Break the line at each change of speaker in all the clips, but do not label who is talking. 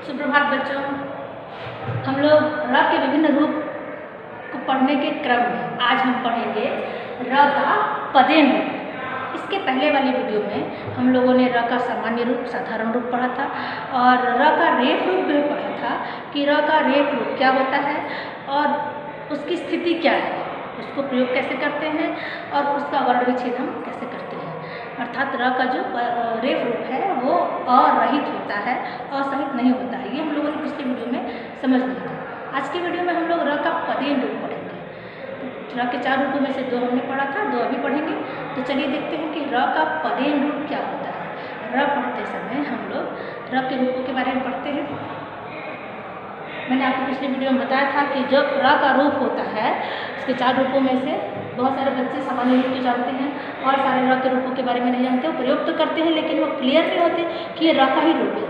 सुप्रभात बच्चों। हम लोग र के विभिन्न रूप को पढ़ने के क्रम में आज हम पढ़ेंगे र का पदेन रूप। इसके पहले वाली वीडियो में हम लोगों ने र का सामान्य रूप, साधारण रूप पढ़ा था और र का रेफ रूप भी पढ़ा था कि र का रेफ रूप क्या होता है और उसकी स्थिति क्या है, उसको प्रयोग कैसे करते हैं और उसका वर्ण विच्छेद हम कैसे करते हैं। अर्थात र का जो रेफ रूप है वो अरहित होता है, असहित नहीं होता है। ये हम लोगों ने पिछले वीडियो में समझ लिया था। आज के वीडियो में हम लोग र का पदेन रूप पढ़ेंगे। तो र के 4 रूपों में से 2 हमने पढ़ा था, 2 अभी पढ़ेंगे। तो चलिए देखते हैं कि र का पदेन रूप क्या होता है। र पढ़ते समय हम लोग र के रूपों के बारे में पढ़ते हैं। मैंने आपको पिछले वीडियो में बताया था कि जब र का रूप होता है, इसके 4 रूपों में से बहुत सारे बच्चे सामान्य रूप तो जानते हैं और सारे र के रूपों के बारे में नहीं जानते। वो प्रयोग तो करते हैं लेकिन वो क्लियर नहीं होते कि ये र का ही रूप है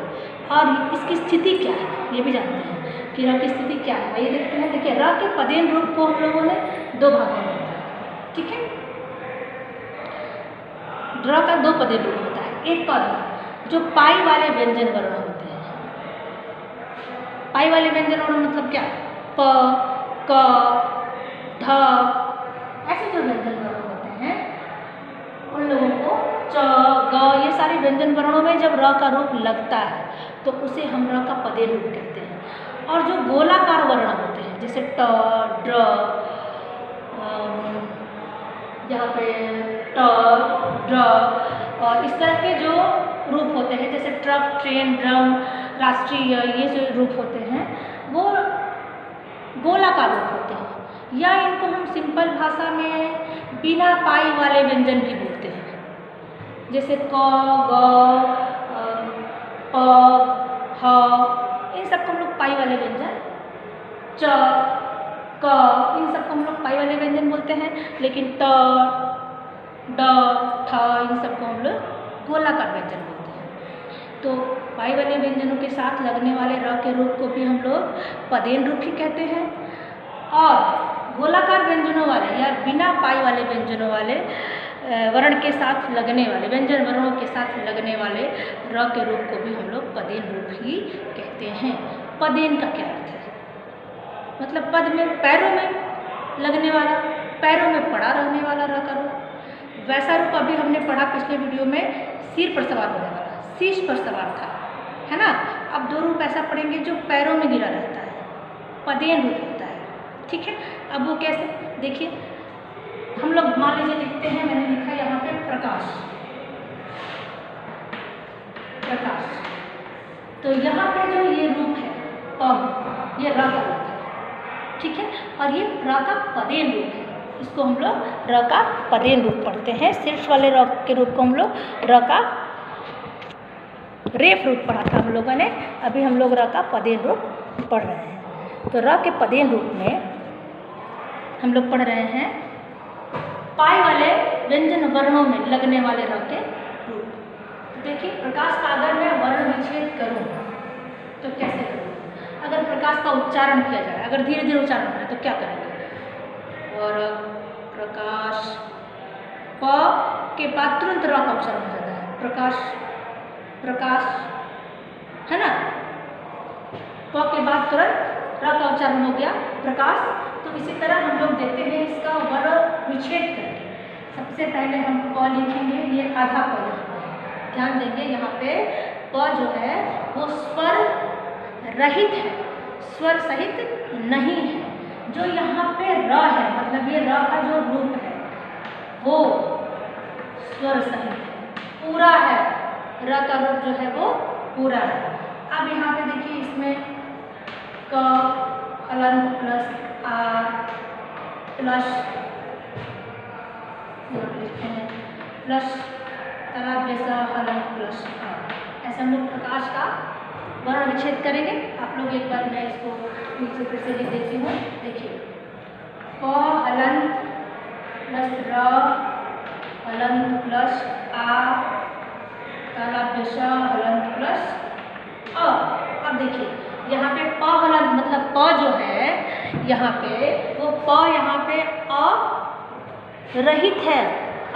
और इसकी स्थिति क्या है, ये भी जानते हैं कि र की स्थिति क्या है। ये देखते हैं। देखिए, र के पदेन रूप को हम लोगों ने 2 भागों में बांटा है। ठीक है, र का 2 पदेन रूप होता है। एक पद जो पाई वाले व्यंजन वर्ण होते हैं। पाई वाले व्यंजन वर्ण मतलब क्या? प, क, ढ ऐसे जो व्यंजन वर्ण होते हैं उन लोगों को च, ग ये सारे व्यंजन वर्णों में जब र का रूप लगता है तो उसे हम र का पदेन रूप कहते हैं। और जो गोलाकार वर्ण होते हैं जैसे ट, ड्र, यहाँ पे ट, ड्र और इस तरह के जो रूप होते हैं जैसे ट्रक, ट्रेन, ड्रम, राष्ट्रीय, ये जो रूप होते हैं वो गोलाकार रूप होते हैं, या इनको हम सिंपल भाषा में बिना पाई वाले व्यंजन भी बोलते हैं। जैसे क, ग, प, ह, इन सबको हम लोग पाई वाले व्यंजन, च, क, इन सबको हम लोग पाई वाले व्यंजन बोलते हैं। लेकिन ट, ड, ठ इन सबको हम लोग गोलाकार व्यंजन बोलते हैं। तो पाई वाले व्यंजनों के साथ लगने वाले र के रूप को भी हम लोग पदेन रूप ही कहते हैं और गोलाकार व्यंजनों वाले या बिना पाई वाले व्यंजनों वाले वर्ण के साथ लगने वाले व्यंजन वर्णों के साथ लगने वाले र के रूप को भी हम लोग पदेन रूप ही कहते हैं। पदेन का क्या अर्थ है? मतलब पद में पैरों में लगने वाला, पैरों में पड़ा रहने वाला र का रूप। वैसा रूप अभी हमने पढ़ा पिछले वीडियो में सिर पर सवार होने वाला, शीश पर सवार था, है ना। अब 2 रूप ऐसा पढ़ेंगे जो पैरों में गिरा रहता है, पदेन रूप होता है। ठीक है, अब वो कैसे? देखिए, हम लोग मान लीजिए लिखते हैं, मैंने लिखा यहाँ पे प्रकाश, प्रकाश। तो यहाँ पे जो ये रूप है प, ये र का रूप है। ठीक है, और ये र का पदेन रूप है। इसको हम लोग र का पदेन रूप पढ़ते हैं। शीर्ष वाले र के रूप को हम लोग र का रेफ रूप पढ़ा था हम लोगों ने, अभी हम लोग र का पदेन रूप पढ़ रहे हैं। तो र के पदेन रूप में हम लोग पढ़ रहे हैं पाई वाले व्यंजन वर्णों में लगने वाले र के रूप। तो देखिए, प्रकाश का अगर मैं वर्ण विच्छेद करूँ तो कैसे करूँ? अगर प्रकाश का उच्चारण किया जाए, अगर धीरे धीरे उच्चारण करें तो क्या करेंगे? और प्रकाश, प के बाद तुरंत र का उच्चारण हो जाता है, प्रकाश, प्रकाश, है ना। प के बाद तुरंत र का उच्चारण हो गया, प्रकाश। तो इसी तरह हम लोग देते हैं इसका वर्ण विच्छेद करके। सबसे पहले हम प लिखेंगे, ये आधा प यहाँ पे, ध्यान देंगे यहाँ पे प जो है वो स्वर रहित है, स्वर सहित नहीं है। जो यहाँ पे र है, मतलब ये र का जो रूप है वो स्वर सहित है, पूरा है। र का रूप जो है वो पूरा है। अब यहाँ पे देखिए, इसमें क हलंत प्लस आ प्लस लिखते हैं प्लस तालाब जैसा हलंत प्लस आ, ऐसे हम लोग प्रकाश का वर्ण विच्छेद करेंगे। आप लोग एक बार, मैं इसको नीचे फिर से लिख देती हूँ। देखिए, क हलंत प्लस र हलंत प्लस आ तालाब जैसा हलंत प्लस अ। अब देखिए, यहाँ पे प हलंत मतलब प जो है यहाँ पे, वो प यहाँ पे अरहित है,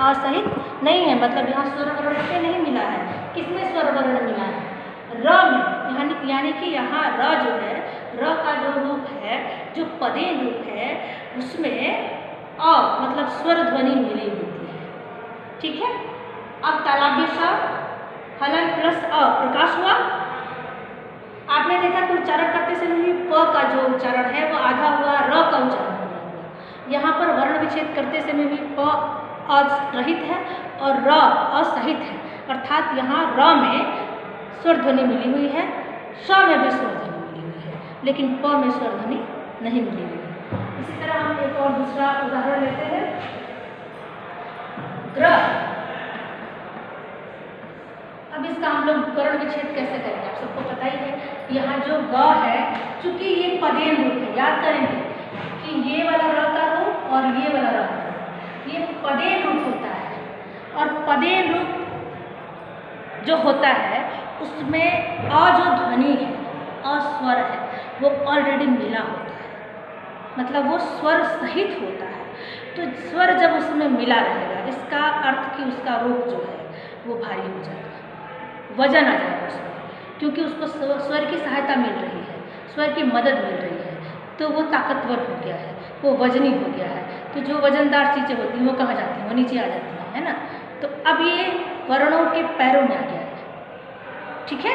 असहित नहीं है। मतलब यहाँ स्वर वर्ण पे नहीं मिला है। किसमें स्वर वर्ण मिला है? र में, यानी यानी कि यहाँ र जो है, र का जो रूप है, जो पदेन रूप है, उसमें अ मतलब स्वर ध्वनि मिली होती है। ठीक है। अब तालाब्य स हलन प्लस अ प्रकाश हुआ। आपने देखा कि उच्चारण करते समय भी प का जो उच्चारण है वो आधा हुआ, र का उच्चारण पूरा हुआ। यहाँ पर वर्ण विच्छेद करते समय भी प रहित है और र असहित है, अर्थात यहाँ र में स्वर ध्वनि मिली हुई है, स में भी स्वर ध्वनि मिली हुई है, लेकिन प में स्वर ध्वनि नहीं मिली हुई है। इसी तरह हम एक और दूसरा उदाहरण लेते हैं। ग्रह। अब इसका हम लोग वर्ण विच्छेद कैसे करेंगे, आप सबको पता ही है। यहाँ जो ग है, चूंकि ये पदेन रूप है, याद करेंगे कि ये वाला र का रूप और ये वाला र का रूप, ये पदेन रूप होता है। और पदेन रूप जो होता है उसमें अ जो ध्वनि है, अस्वर है, वो ऑलरेडी मिला होता है, मतलब वो स्वर सहित होता है। तो स्वर जब उसमें मिला रहेगा, इसका अर्थ कि उसका रूप जो है वो भारी हो जाएगा, वजन आ जाएगा उसमें, क्योंकि उसको स्वर की सहायता मिल रही है, स्वर की मदद मिल रही है, तो वो ताकतवर हो गया है, वो वजनी हो गया है। तो जो वजनदार चीज़ें होती हैं वो कहाँ जाती हैं, वो नीचे आ जाती हैं, है ना। तो अब ये वर्णों के पैरों में आ गया है। ठीक है।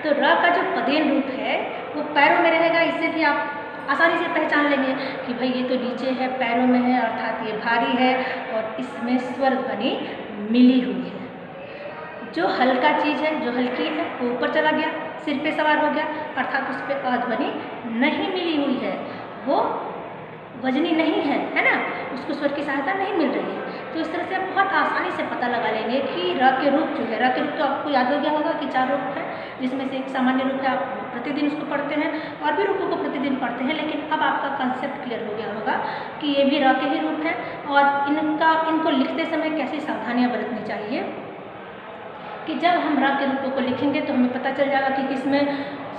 तो र का जो पदेन रूप है वो पैरों में रहेगा, इससे भी आप आसानी से पहचान लेंगे कि भाई ये तो नीचे है, पैरों में है, अर्थात ये भारी है और इसमें स्वर ध्वनि मिली हुई है। जो हल्का चीज़ है, जो हल्की है, वो ऊपर चला गया, सिर पे सवार हो गया, अर्थात उस पर अध्वनि नहीं मिली हुई है, वो वजनी नहीं है ना, उसको स्वर की सहायता नहीं मिल रही है। तो इस तरह से आप बहुत आसानी से पता लगा लेंगे कि र के रूप जो है, र के रूप तो आपको याद हो गया होगा कि 4 रूप है, जिसमें से एक सामान्य रूप है, आप प्रतिदिन उसको पढ़ते हैं, और भी रूपों को प्रतिदिन पढ़ते हैं, लेकिन अब आपका कंसेप्ट क्लियर हो गया होगा कि ये भी र के ही रूप हैं और इनको लिखते समय कैसी सावधानियाँ बरतनी चाहिए कि जब हम र के रूपों को लिखेंगे तो हमें पता चल जाएगा कि किसमें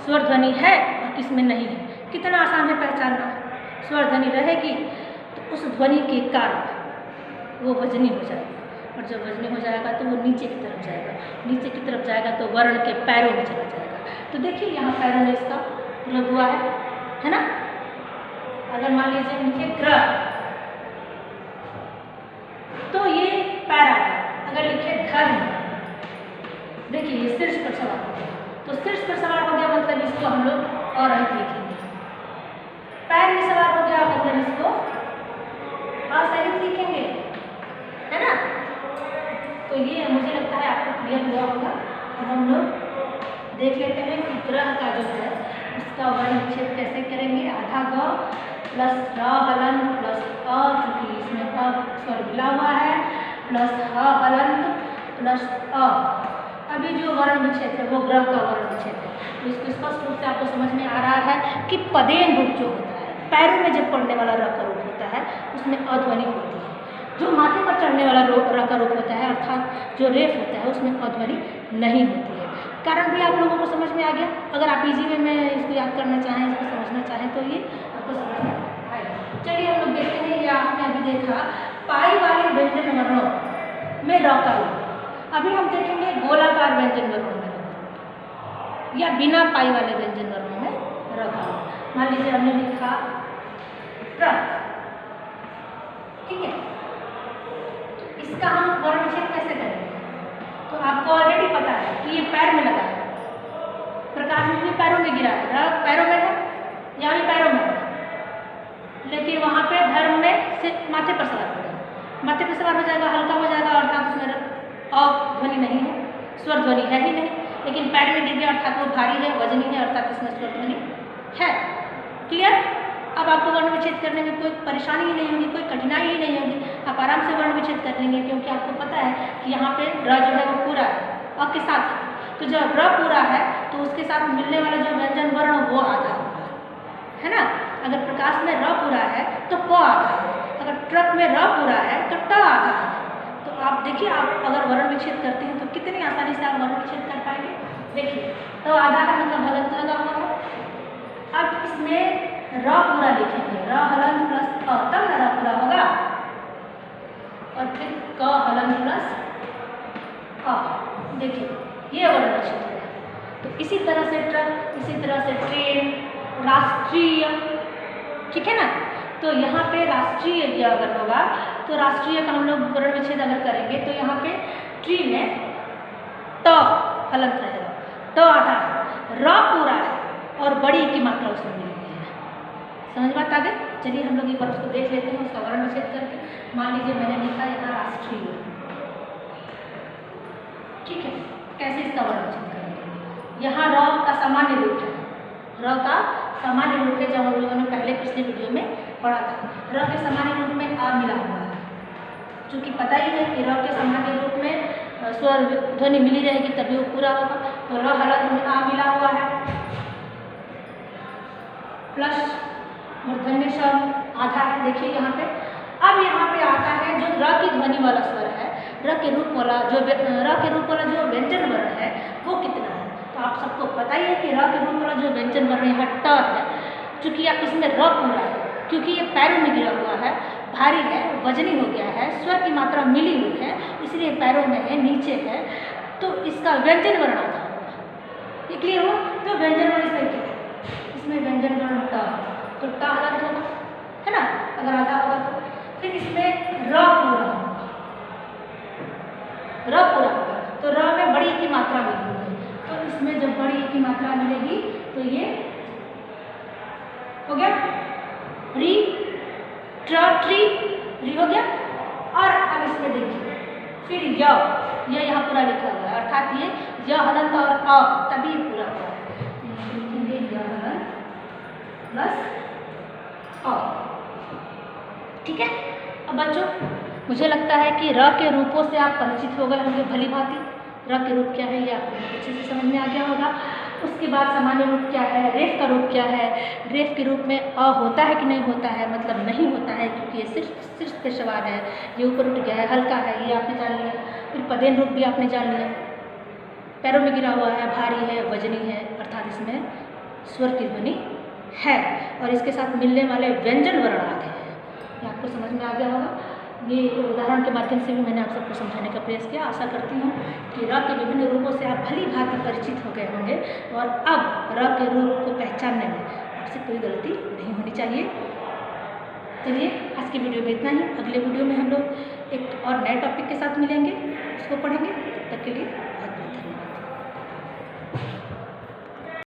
स्वर ध्वनि है और किसमें नहीं है। कितना आसान है पहचानना। स्वर ध्वनि रहेगी तो उस ध्वनि के कारण वो वजनी हो जाएगा, और जब वजनी हो जाएगा तो वो नीचे की तरफ जाएगा, नीचे की तरफ जाएगा तो वर्ण के पैरों में चला जाएगा। तो देखिए यहाँ पैरों में इसका प्रयोग हुआ है ना। अगर मान लीजिए लिखे ग्रह, तो ये पैरा। अगर लिखे धर्म, देखिए ये शीर्ष पर सवार हो गया, तो शीर्ष पर सवार हो गया मतलब इसको हम लोग और अंक लिखेंगे। पैर में सवार हो गया मतलब इसको असहित लिखेंगे, है ना। तो ये मुझे लगता है आपको क्लियर हुआ होगा। और हम लोग देख लेते हैं कि ग्रह का जो है उसका वर्ण विच्छेद कैसे करेंगे। आधा ग प्लस र हलन प्लस अ, चूंकि इसमें अ स्वर मिला हुआ है, प्लस ह हलन प्लस अ। अभी जो वर्ण विच्छेद है वो ग्रह का वर्ण विच्छेद है। तो इसको स्पष्ट रूप से आपको समझ में आ रहा है कि पदेन रूप जो होता है, पैरों में जब पड़ने वाला र का रूप होता है उसमें अध्वनि होती है। जो माथे पर चढ़ने वाला र का रूप होता है, अर्थात जो रेफ होता है, उसमें अध्वनि नहीं होती है। कारण भी आप लोगों को समझ में आ गया। अगर आप इजी वे में इसको याद करना चाहें, इसको समझना चाहें तो ये आपको समझ में आएगा। चलिए हम लोग देखते हैं, ये आपने अभी देखा पाई वाले व्यंजन वर्णों में र का रूप। अभी हम देखेंगे गोलाकार व्यंजन वर्णों में या बिना पाई वाले व्यंजन वर्णों में र का रूप। मान लीजिए हमने लिखा ट्रक, ठीक है। इसका हम वर्ण विच्छेद कैसे करेंगे? तो आपको ऑलरेडी पता है कि ये पैर में लगा है, प्रकाश में भी पैरों में गिरा है, र पैरों में है, यहाँ भी पैरों में है, लेकिन वहाँ पे धर्म में से माथे पर सवार हो जाएगा, माथे पर सवार हो जाएगा, हल्का हो जाएगा, अर्थात उसमें अ ध्वनि नहीं है, स्वर ध्वनि है ही नहीं, लेकिन पैर में गिर गया अर्थात वो भारी है, वजनी है, अर्थात इसमें स्वर ध्वनि है। क्लियर? अब आपको वर्ण विच्छेद करने में कोई परेशानी ही नहीं होगी, कोई कठिनाई ही नहीं होगी, आप आराम से वर्ण विच्छेद कर लेंगे, क्योंकि आपको पता है कि यहाँ पे र जो है वो पूरा है, अ के साथ है। तो जब र पूरा है तो उसके साथ मिलने वाला जो व्यंजन वर्ण वो आधा होगा, है ना। अगर प्रकाश में र पूरा है तो प आधा है, अगर ट्रक में र पूरा है तो ट आधा है। तो आप देखिए, आप अगर वर्ण विच्छेद करते हैं तो कितनी आसानी से आप वर्ण विच्छेद कर पाएंगे। देखिए, तो आधा का मतलब हलंत लगा हुआ है। अब इसमें र पूरा लिखेंगे, र हलंत प्लस अ, तब न र पूरा होगा, और फिर क हलंत प्लस अ। देखिए ये वर्ण विच्छेद है। तो इसी तरह से ट्रक, इसी तरह से ट्रेन, राष्ट्रीय, ठीक है ना। तो यहाँ पे राष्ट्रीय यह अगर होगा तो राष्ट्रीय का हम लोग वर्ण विच्छेद अगर करेंगे तो यहाँ पे ट्री में ट हलंत रहेगा, ट आधा है, र पूरा है और बड़ी की मात्रा उसमें मिली है। समझ बात आ गई। चलिए हम लोग एक बार उसको देख लेते हैं, उसका वर्ण विच्छेद करके। मान लीजिए मैंने लिखा यहाँ राष्ट्रीय, ठीक है। कैसे इसका वर्ण विच्छेद करेंगे? यहाँ र का सामान्य रूप है, र का सामान्य रूप है जो हम लोगों ने पहले पिछले वीडियो में पढ़ा था। र के सामान्य रूप में आ मिला हुआ है, क्योंकि पता ही है कि र के सामान्य रूप में स्वर ध्वनि मिली रहेगी तभी वो पूरा होगा। तो र हलंत में आ मिला हुआ है, प्लस मूर्धन्य शब्द आधा है। देखिए यहाँ पे, अब यहाँ पे आता है जो र की ध्वनि वाला स्वर है, र के रूप वाला जो व्यंजन वर्ण है वो कितना है। तो आप सबको पता ही है कि र के रूप वाला जो व्यंजन वर्ण यहाँ ट है, चूँकि आप इसमें र पूरा है, क्योंकि ये पैरों में गिरा हुआ है, भारी है, वजनी हो गया है, स्वर की मात्रा मिली हुई है, इसलिए पैरों में है, नीचे है, तो इसका व्यंजन वर्ण आता होगा। ये क्लियर हो? तो व्यंजन वर्ण इसमें क्या है? इसमें व्यंजन वर्ण ट, तो ट हलंत होगा, है ना, अगर आधा होगा तो। फिर इसमें र पूरा होगा, र पूरा होगा, तो र में बड़ी की मात्रा मिली हुई है, तो इसमें जब बड़ी की मात्रा मिलेगी तो ये हो गया री, ट्री, री हो गया। और अब इसमें देखिए फिर य यहाँ पूरा लिखा हुआ है, अर्थात ये य हलंत और अ तभी ये पूरा हुआ है। लिखेंगे य हलंत प्लस अ, ठीक है। अब बच्चों मुझे लगता है कि र के रूपों से आप परिचित हो गए होंगे भली भांति। र के रूप क्या है ये आपको अच्छे से समझ में आ गया होगा। उसके बाद सामान्य रूप क्या है, रेफ का रूप क्या है। रेफ के रूप में अ होता है कि नहीं होता है, मतलब नहीं होता है, क्योंकि ये सिर्फ पे सवार है, ये ऊपर उठ गया है, हल्का है, ये आपने जान लिया। फिर पदेन रूप भी आपने जान लिया, पैरों में गिरा हुआ है, भारी है, वजनी है, अर्थात इसमें स्वर की ध्वनि है और इसके साथ मिलने वाले व्यंजन वर्ण आते हैं। ये आपको समझ में आ गया होगा। ये उदाहरण के माध्यम से भी मैंने आप सबको समझाने का प्रयास किया। आशा करती हूँ कि र के विभिन्न रूपों से आप भली भांति परिचित हो गए होंगे और अब र के रूप को पहचानने में आपसे कोई गलती नहीं होनी चाहिए। चलिए आज की वीडियो में इतना ही। अगले वीडियो में हम लोग एक और नए टॉपिक के साथ मिलेंगे, उसको पढ़ेंगे। तब तक के लिए